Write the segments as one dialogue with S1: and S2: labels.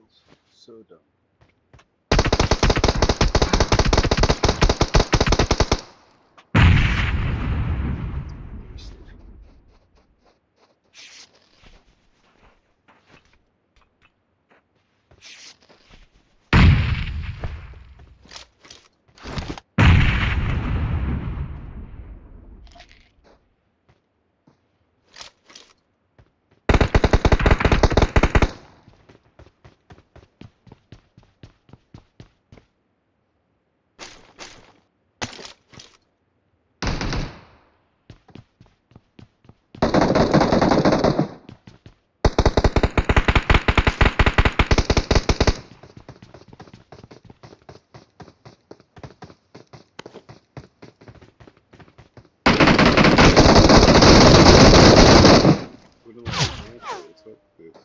S1: feels so dumb. Wasted. What do I answer? What's up with this?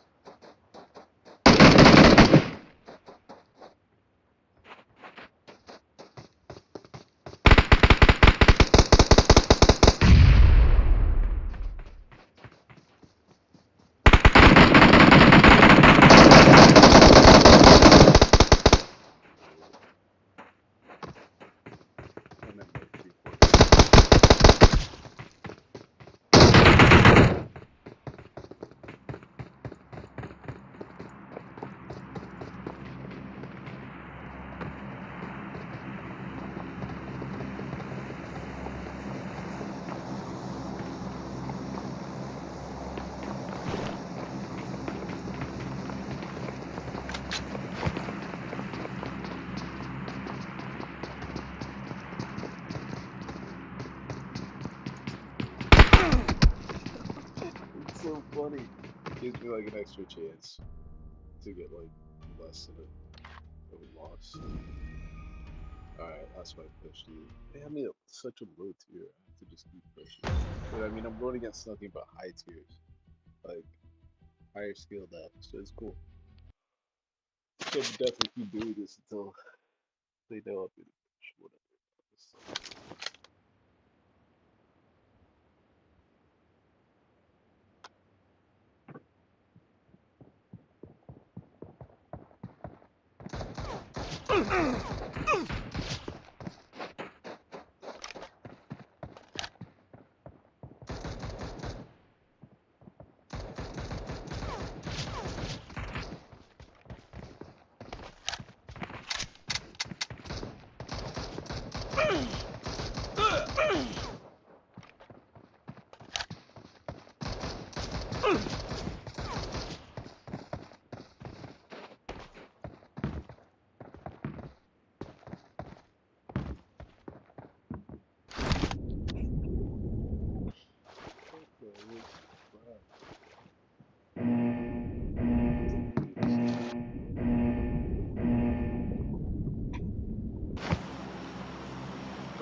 S1: I'm at like 3 quarters. It's so funny. It gives me like an extra chance to get like less than a loss. Alright, that's my push, dude. They have me at such a low tier. I have to just keep pushing. But I mean, I'm going against nothing but high tiers. Like, higher skill depth, so it's cool. So I'm definitely keep doing this until they know I'm gonna push whatever.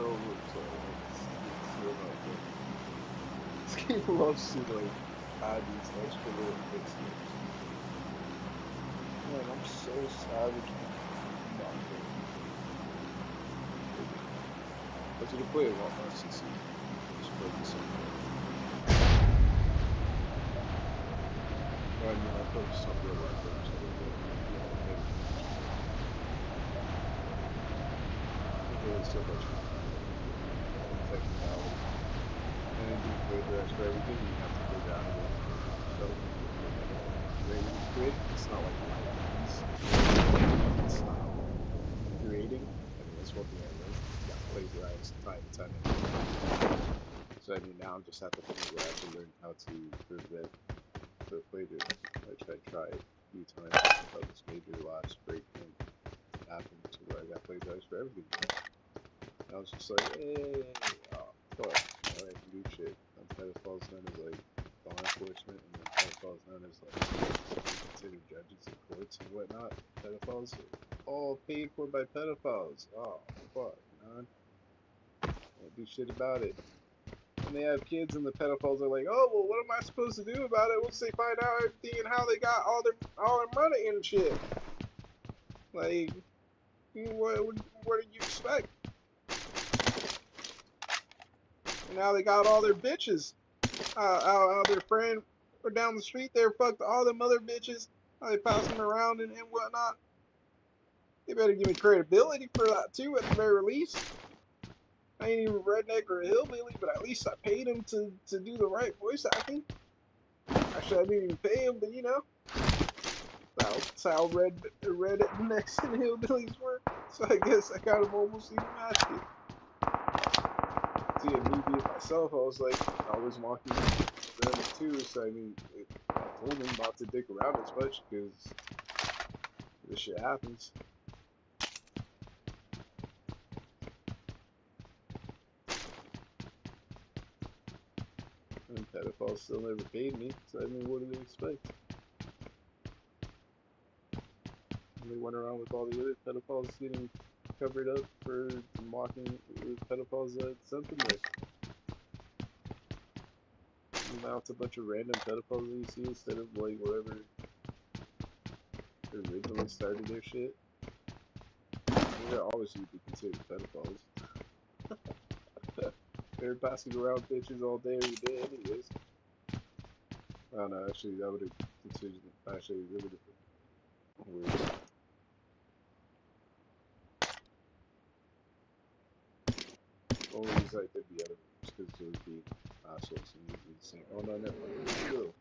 S1: Oh, whoops, sorry. It's still not funny. This game loves to like add these extra little footsteps. Man, I'm so savagely not good. Okay. I was gonna play a lot less this season. Just focus on well, I mean, I focused on real life games a little bit. You know, playing games, but not really so much on technicality. And then getting plagiarized for everything, and you have to figure out a way to prove yourself before getting rated in create. It's not like live games. It's creating. I mean, that's one thing I learned. You got plagiarized time and time again. So I mean, now I'm just at the point where I have to learn how to prevent the plagiarism, which I tried a few times until this major last break point happened to where I got plagiarized for everything. And I was just like, hey, oh, fuck, now I can do shit. Then pedophiles known as like law enforcement, and then pedophiles known as like considered judges in courts and whatnot. Pedophiles are all paid for by pedophiles. Oh, fuck, man. Can't do shit about it. And they have kids, and the pedophiles are like, "Oh, well, what am I supposed to do about it once they find out everything and how they got all their money and shit? Like, what do you expect? And now they got all their bitches. How their friend or down the street there fucked all them other bitches, How they pass them around and whatnot. They better give me credibility for that too, at the very least. I ain't even redneck or a hillbilly, but at least I paid him to do the right voice acting. Actually, I didn't even pay him, but you know, that's how rednecks and hillbillies work. So I guess I kind of almost even matched it. See, me being myself, I was like, I was walking them too, so I mean, I told him not to dick around as much because this shit happens. And pedophiles still never paid me, so I mean, what do they expect? And they went around with all the other pedophiles getting covered up for mocking the pedophiles that sent them there. Now it's a bunch of random pedophiles that you see instead of like whatever originally started their shit. I mean, they're obviously be considered pedophiles. They're passing around bitches all day, every day, anyways. I don't know. Actually, that would have considered actually it would have weird. Only reason I did the other one was because it was being assholes and using the same. Oh no, never mind. Still,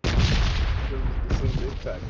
S1: it was the same impact.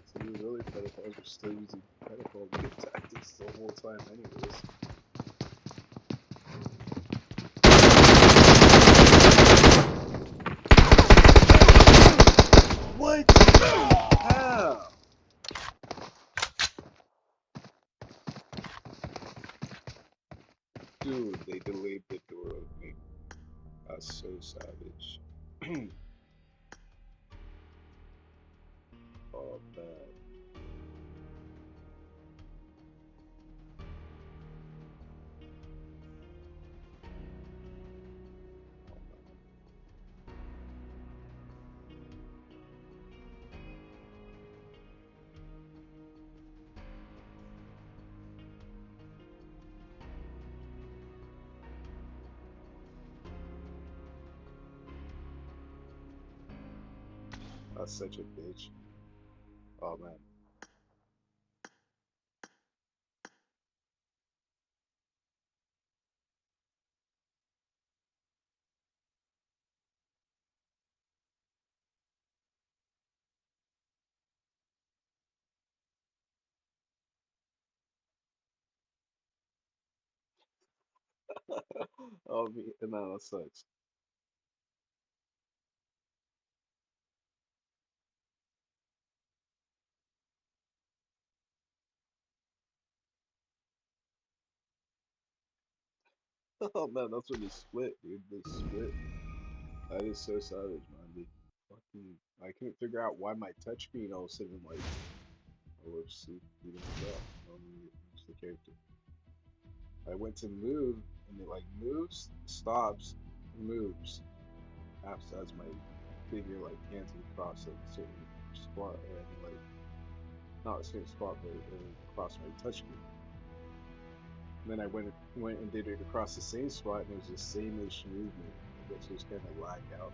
S1: So those other pedophiles were still using pedophile rape tactics the whole time, anyways. What? How? Dude, they delayed the door opening. That's so savage. Oh man. Oh man. That's such a bitch. Oh man. Oh man, that sucks. Oh man, that's when they split, dude. They split. That is so savage, man. They fucking. I couldn't figure out why my touchscreen all of a sudden like, oh, whoops, you didn't drop. It's the character. I went to move, and it like moves, stops, moves. As my finger like panted across like a certain spot, I mean like not a certain spot, but across my touchscreen. And then I went and did it across the same spot, and it was the same-ish movement. I guess it was kind of lagged out.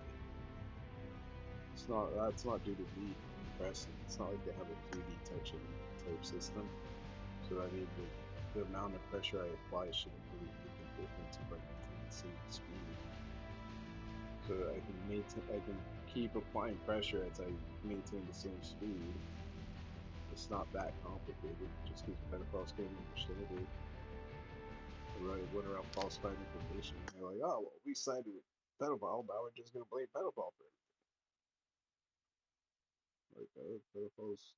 S1: It's not that's not due to me pressing. It's not like they have a 3D touching type system. So I mean the amount of pressure I apply shouldn't really make a difference if I maintain the same speed. So I can keep applying pressure as I maintain the same speed. It's not that complicated. Just because pedophiles can't understand it. Right, went around falsifying information. They're like, oh, well, we sided with pedophile. Now we're just gonna blame pedophile for it. Like, pedophiles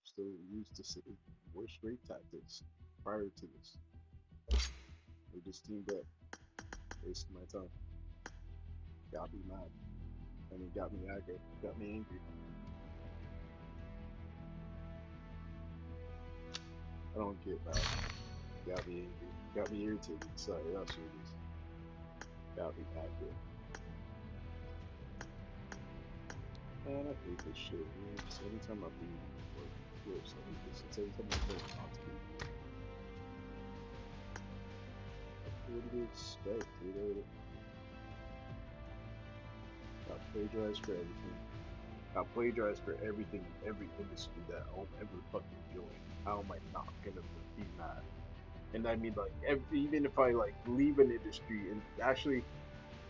S1: still used to say worse rape tactics prior to this. They just teamed up, wasting my time. Got me mad. I mean, got me aggro. Got me angry. don't get mad. Got me angry. Got me irritated. Sorry, that's what it is. Got me angry. Man, I hate this shit, man. It's anytime I'm being like forced, I hate this. It's anytime I'm told not to be. What do you expect, dude? I got plagiarized for everything. Got plagiarized for everything in every industry that I'll ever fucking join. How am I not gonna be mad? And I mean, like, even if I like leave an industry and actually,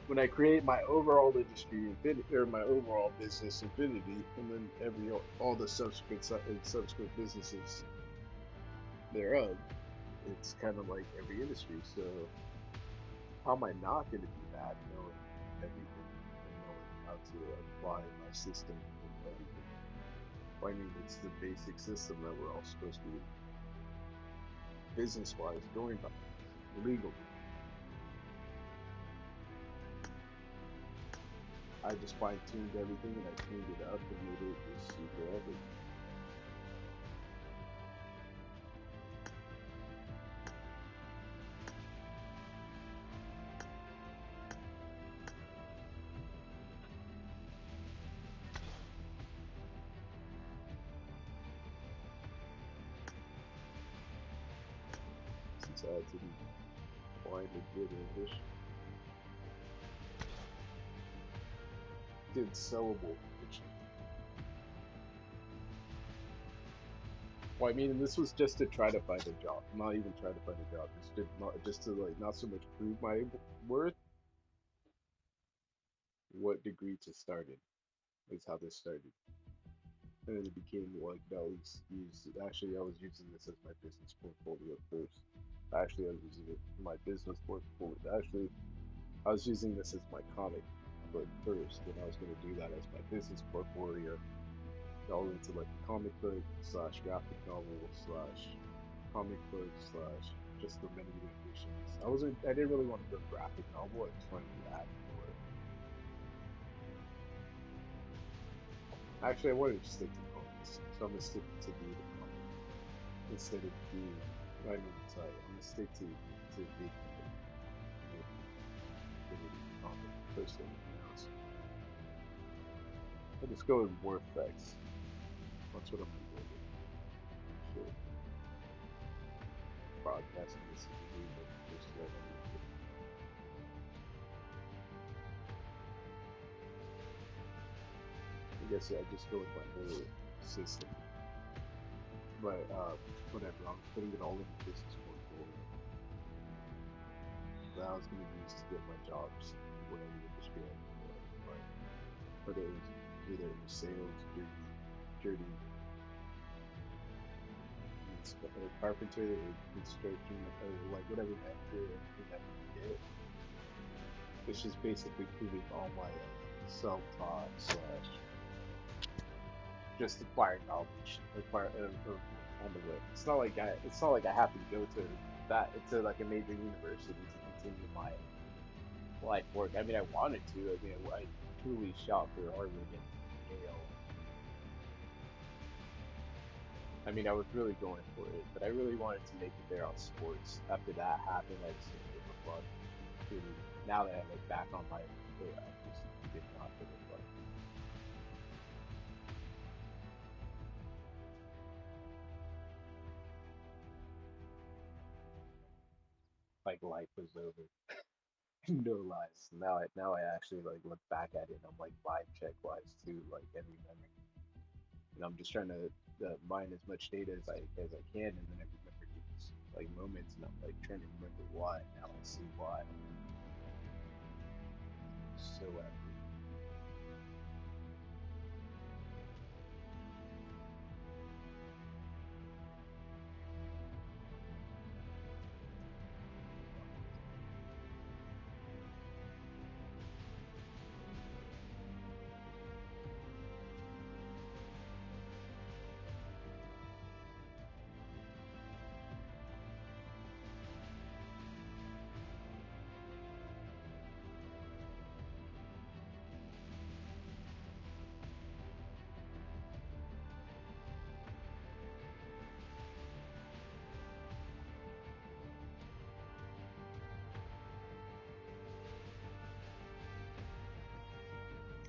S1: when I create my overall industry, Infinity, or my overall business, Infinity, and then all the subsequent businesses thereof, it's kind of like every industry. So how am I not going to be mad knowing everything and knowing how to apply my system in everything? Well, I mean, it's the basic system that we're all supposed to, business-wise, going by legally. I just fine-tuned everything and I tuned it up and made it just super epic. Since I had to be blind and good English, did sellable English. Well, I mean, this was just to try to find a job, not even try to find a job, just to like not so much prove my worth, what degree to start in is how this started. And then it became like that was used. Actually, I was using this as my business portfolio first. Actually, I was using it for my business portfolio. Actually, I was using this as my comic book first, and I was going to do that as my business portfolio. All into like a comic book slash graphic novel slash comic book slash just the many renditions. I didn't really want to go graphic novel. I just wanted to add more. Actually, I wanted to stick to comics, so I'm gonna stick to do the comic instead of doing. I mean, sorry, I'm gonna stick to making it, making Infinity a comic first anything else. I'll just go with more effects. That's what I'm gonna go with. Shit, broadcasting this is way more interesting than anything. I guess I just go with my whole system. But whatever, I'm putting it all in a business portfolio that I was gonna use to get my jobs in whatever industry I like. Whether it was sales, security, carpenter, or construction, or like whatever manager, anything that I can get. It's just basically proving all my self-taught slash just acquired knowledge, on the way. It's not like I have to go to like a major university to continue my life work. I mean, I wanted to. I mean, I truly shot for Harvard and Yale. And, I mean, I was really going for it, but I really wanted to make it there on sports. After that happened, I just didn't give a fuck. Truly, now that I look back on life, I just did not give a fuck. Like life was over. No lies. Now I actually like look back at it and I'm like vibe check wise too, like every memory. And I'm just trying to mine as much data as I can, and then I remember these like moments, and I'm like trying to remember why. Now I see why. So epic.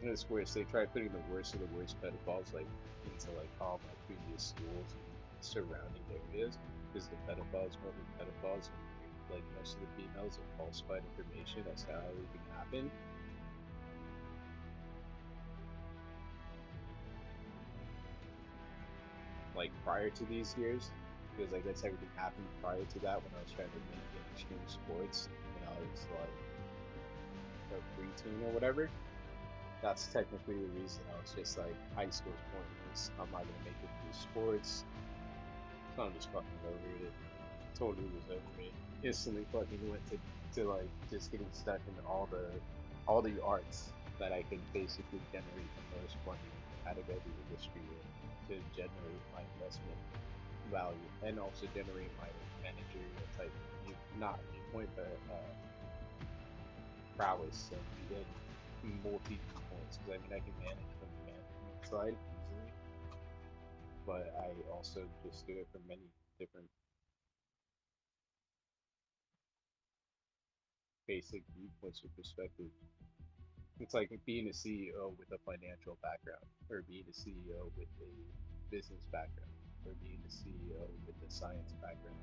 S1: And it's worse. They try putting the worst of the worst pedophiles like into like all my previous schools and surrounding areas because the pedophiles weren't really pedophiles and like most of the females have falsified information as to how everything happened. Like prior to these years, because I guess everything happened prior to that when I was trying to link in extreme sports when I was like a preteen or whatever. That's technically the reason I was just like, high school's pointless. I'm not gonna make it through sports, so I'm just fucking over it. Totally was over it. Instantly fucking went to like just getting stuck in all the arts that I can basically generate the most money out of every industry in to generate my investment value and also generate my managerial type not viewpoint but prowess and multi viewpoints because I mean I can manage from the management side easily, but I also just do it from many different basic viewpoints or perspectives. It's like being a CEO with a financial background, or being a CEO with a business background, or being a CEO with a science background,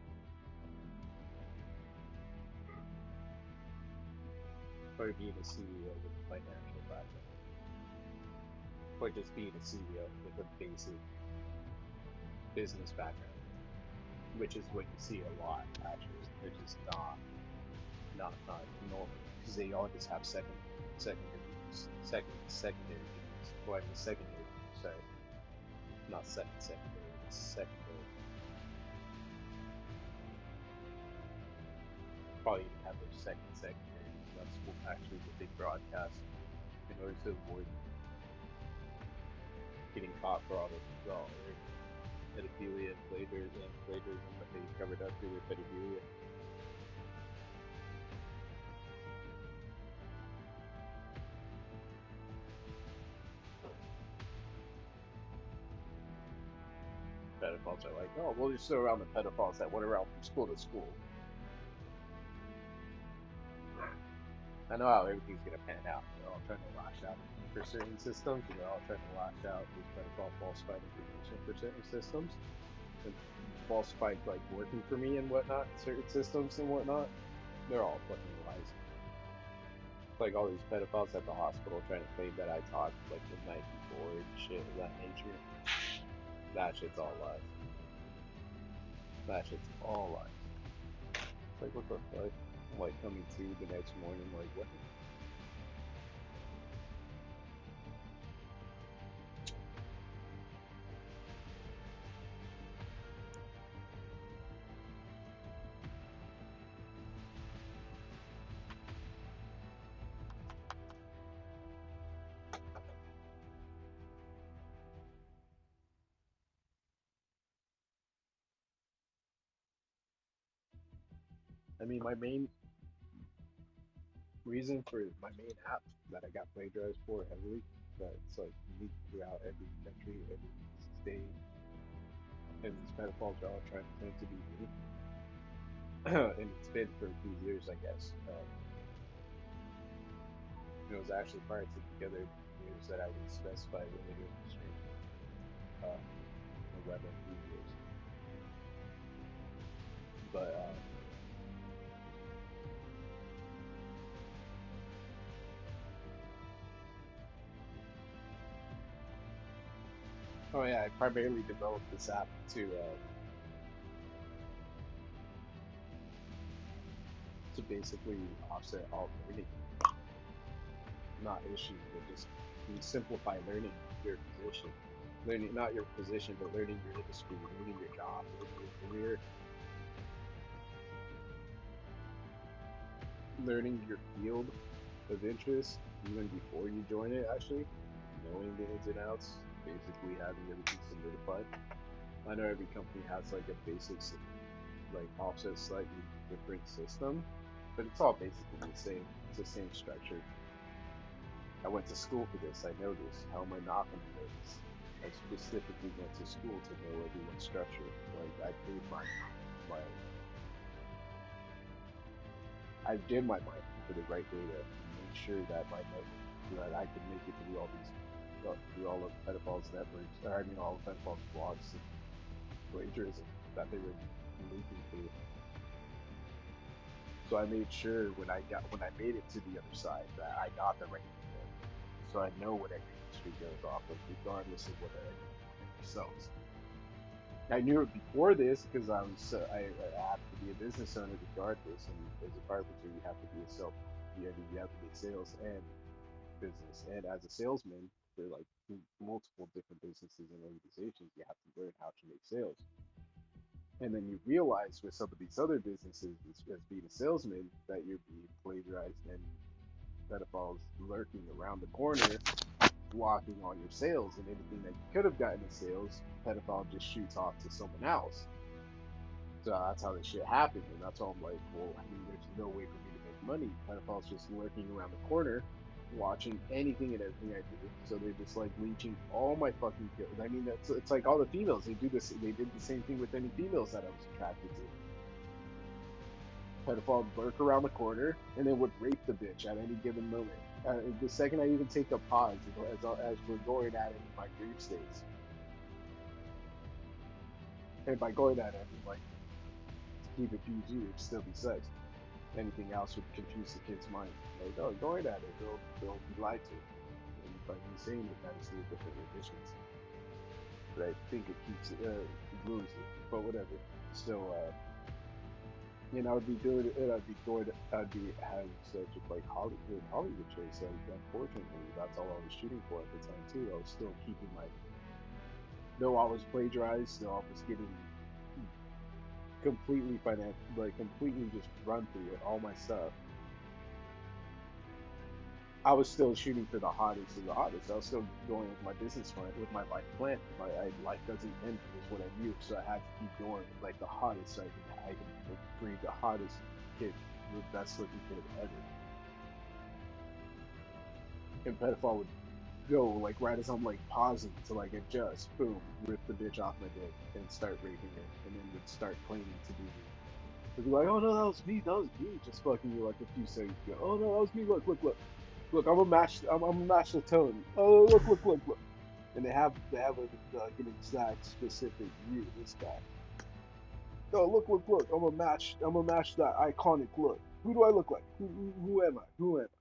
S1: or being a CEO with a financial background, or just being a CEO with a basic business background, which is what you see a lot actually, which is not normal because they all just have secondary degrees. Well, I mean secondary degrees, sorry, not secondary, it's secondary. Probably even have their second secondary because that's actually what they broadcast in order to avoid getting caught for all their pedophilia and plagiarism that they covered up through their pedophilia. Pedophiles are like, oh, we'll just throw around the pedophiles that went around from school to school. I know how everything's gonna pan out. They're all trying to lash out at me for certain systems, and they're all trying to lash out those pedophile falsified information for certain systems, and falsified like working for me and whatnot in certain systems and whatnot. They're all fucking lies. Like all these pedophiles at the hospital trying to claim that I talked like the night before and shit of that nature. That shit's all lies. That shit's all lies. It's like what the fuck? I'm like coming to the next morning, like what? I mean, my main reason for my main app that I got plagiarized for heavily, that's like unique throughout every country, every state, and these pedophiles are all trying to claim to be me. And it's been for a few years, I guess. It was actually prior to the other years that I did specify earlier in the stream, 11 few years. But oh yeah, I primarily developed this app to basically offset all learning, not issues, but just simplify learning your position, learning not your position, but learning your industry, learning your job, learning your career, learning your field of interest even before you join it. Actually, knowing the ins and outs, basically having everything solidified. I know every company has like a basic like offset slightly different system, but it's all basically the same. It's the same structure. I went to school for this. I know this. How am I not going to know this? I specifically went to school to know everyone's structure. Like I paid my I did my mining for the right data and made sure that my network so that I could make it through all these, through all of pedophiles' networks, or I mean, all of pedophiles' blogs and plagiarism that they were leaking through. So I made sure when I made it to the other side that I got the right data, so I know what every industry goes off of, regardless of what anyone sells. I knew it before this because I have to be a business owner regardless, and as a carpenter, you have to be a self. I mean, you have to be a sales and business, and as a salesman for like multiple different businesses and organizations, you have to learn how to make sales. And then you realize with some of these other businesses, as being a salesman, that you're being plagiarized and pedophiles lurking around the corner, blocking all your sales, and anything that you could have gotten in sales, pedophile just shoots off to someone else. So that's how this shit happened, and that's why I'm like, well, I mean, there's no way for me to make money. Pedophiles just lurking around the corner, watching anything and everything I do. So they're just like leeching all my fucking kills. I mean, that's it's like all the females. They do this. They did the same thing with any females that I was attracted to. Pedophile would lurk around the corner and then would rape the bitch at any given moment. The second I even take a pause, as we're going at it in my dream states, and by going at it, I mean like to keep it PG, it'd still be sex. Anything else would confuse the kid's mind. Like, oh, going at it, they'll be lied to. And by me saying it, now you see the different renditions. But I think it keeps it ruins it. But whatever. So I would be doing it, and I'd be having sex with like Hollywood chicks. Like, unfortunately, that's all I was shooting for at the time too. I was still keeping my, though I was plagiarized, though I was getting completely just run through all my stuff. I was still shooting for the hottest of the hottest. I was still going with my business plan, with my life plan. Life doesn't end, is what I knew. So I had to keep going with like the hottest. So I can breed the hottest kid, the best looking kid ever. And pedophile would go like right as I'm like pausing to like adjust, boom, rip the bitch off my dick and start raping her, and then would start claiming to be me. Would be like, oh no, that was me, just fucking you like a few seconds ago. Oh no, that was me. Look, I'm a match the tone. Oh, look. And they have like an exact specific view of this guy. Oh, look. I'm a match that iconic look. Who do I look like? Who am I? Who am I?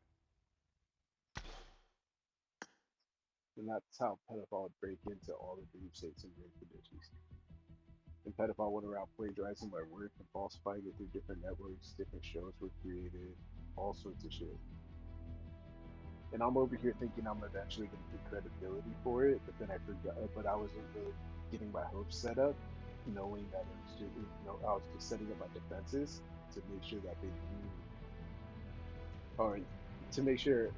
S1: And that's how pedophile would break into all the dream states and rape conditions. And pedophile went around plagiarizing my work and falsifying it through different networks, different shows were created, all sorts of shit. And I'm over here thinking I'm eventually going to get credibility for it, but then I forgot. But I wasn't really getting my hopes set up, knowing that it was just, I was just setting up my defenses to make sure that they knew, or to make sure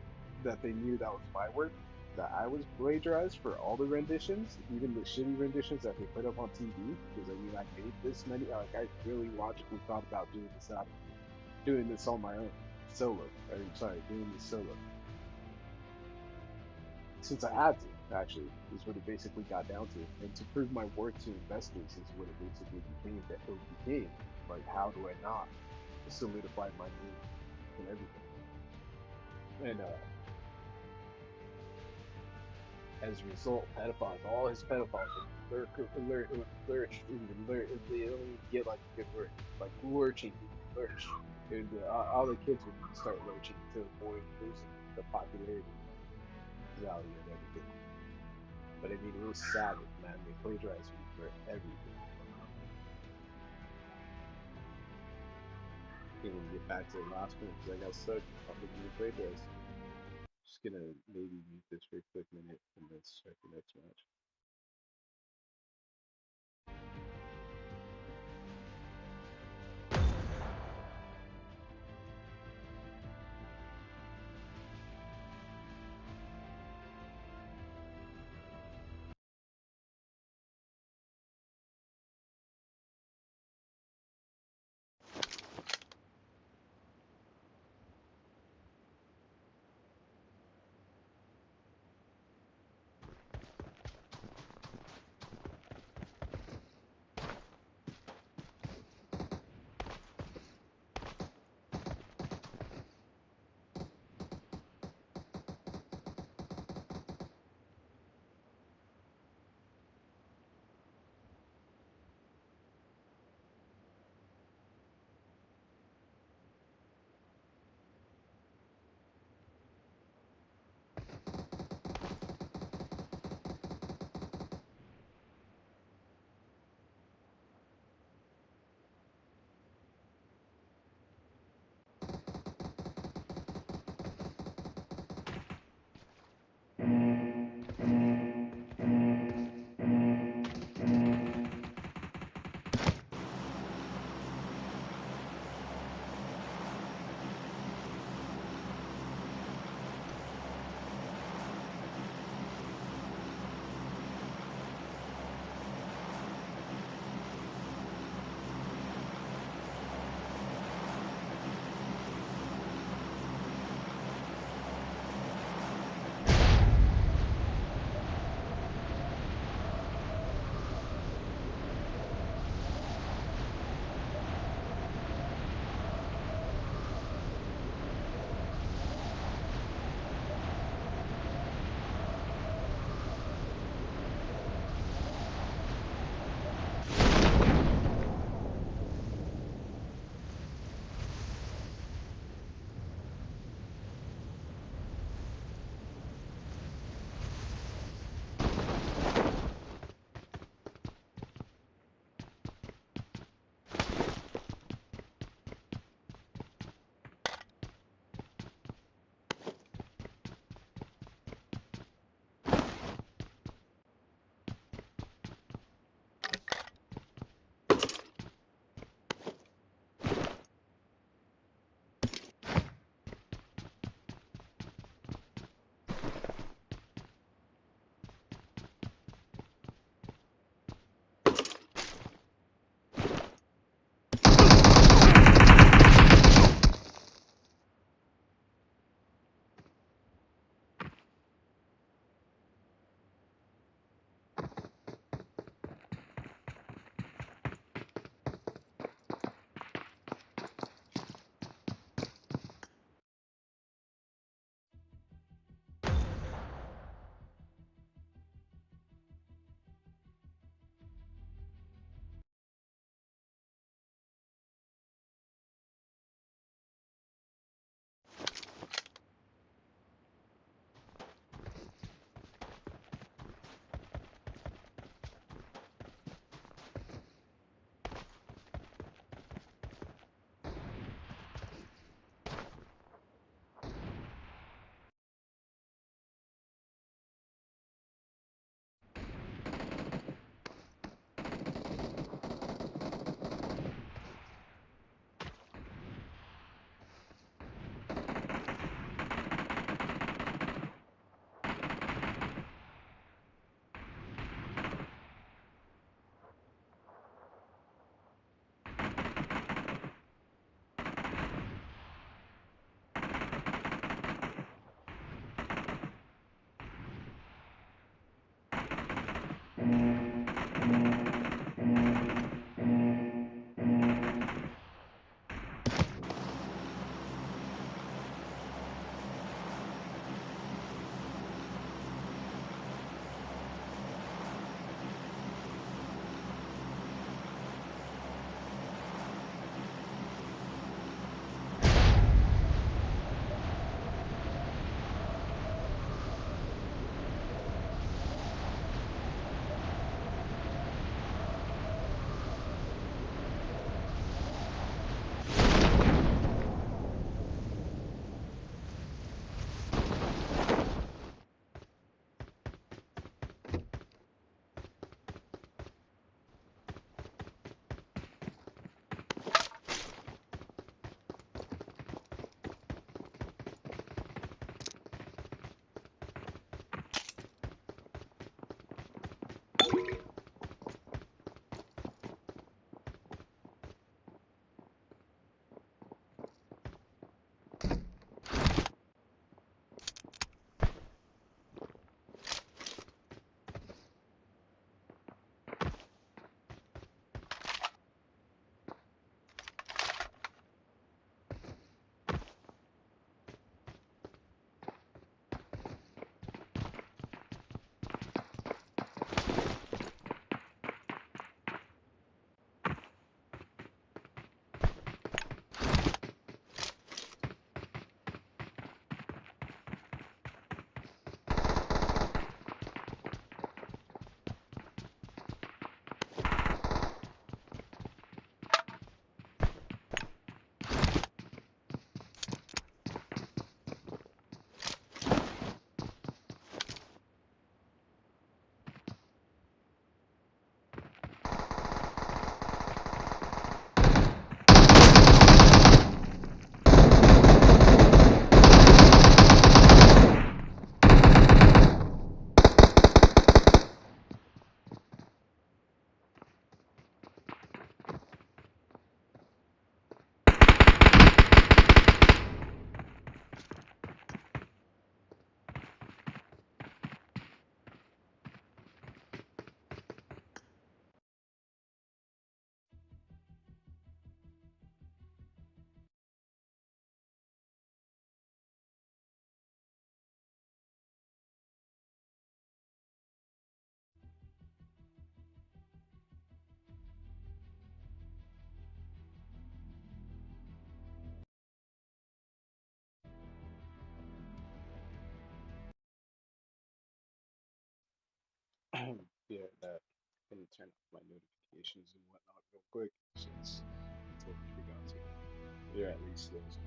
S1: that they knew that was my work, that I was plagiarized for all the renditions, even the shitty renditions that they put up on TV. Because I mean, I made this many. Like, I really logically thought about doing this on my own, solo. Or sorry, doing this solo since I had to, actually, is what it basically got down to. And to prove my worth to investors is what it basically became. That it became like, how do I not solidify my name and everything? And as a result, pedophiles, all his pedophiles would lurch, even lurch. They don't even get like a good word, like lurching, lurch. And all the kids would start lurching to avoid losing the popularity value and everything. But I mean, it was savage, man. They plagiarized me for everything. Can't even get back to the last one because I got stuck off of being plagiarized. Just gonna maybe mute this for a quick minute and then start the next match. turn off my notifications and whatnot real quick since I totally forgot to. There at least those